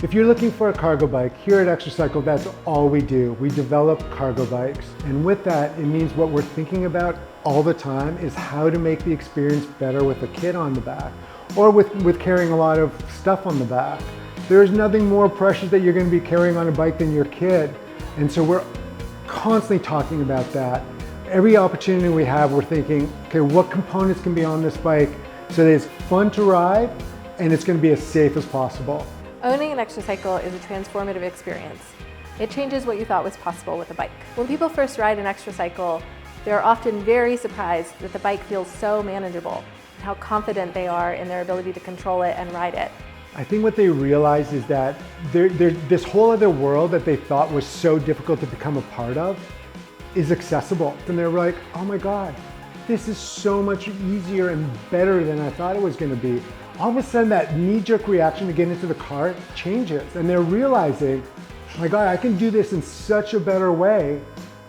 If you're looking for a cargo bike, here at Xtracycle, that's all we do. We develop cargo bikes. And with that, it means what we're thinking about all the time is how to make the experience better with a kid on the back, or with carrying a lot of stuff on the back. There's nothing more precious that you're going to be carrying on a bike than your kid. And so we're constantly talking about that. Every opportunity we have, we're thinking, okay, what components can be on this bike so that it's fun to ride and it's going to be as safe as possible. Owning an Xtracycle is a transformative experience. It changes what you thought was possible with a bike. When people first ride an Xtracycle, they're often very surprised that the bike feels so manageable, and how confident they are in their ability to control it and ride it. I think what they realize is that this whole other world that they thought was so difficult to become a part of is accessible. And they're like, oh my God, this is so much easier and better than I thought it was going to be. All of a sudden that knee-jerk reaction to get into the car changes, and they're realizing, oh my God, I can do this in such a better way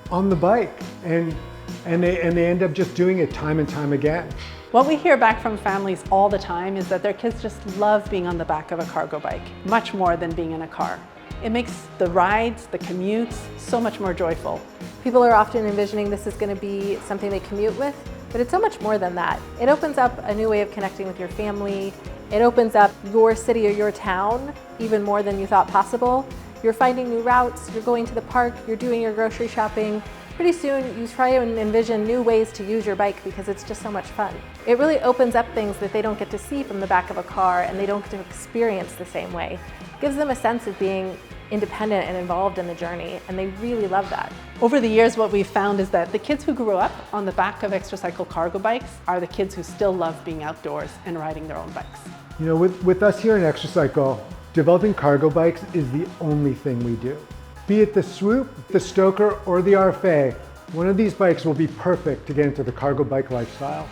on the bike. And they end up just doing it time and time again. What we hear back from families all the time is that their kids just love being on the back of a cargo bike, much more than being in a car. It makes the rides, the commutes, so much more joyful. People are often envisioning this is going to be something they commute with, but it's so much more than that. It opens up a new way of connecting with your family. It opens up your city or your town even more than you thought possible. You're finding new routes, you're going to the park, you're doing your grocery shopping. Pretty soon you try and envision new ways to use your bike because it's just so much fun. It really opens up things that they don't get to see from the back of a car and they don't get to experience the same way. It gives them a sense of being independent and involved in the journey, and they really love that. Over the years, what we've found is that the kids who grew up on the back of Xtracycle cargo bikes are the kids who still love being outdoors and riding their own bikes. You know, with us here in Xtracycle, developing cargo bikes is the only thing we do. Be it the Swoop, the Stoker, or the RFA, one of these bikes will be perfect to get into the cargo bike lifestyle.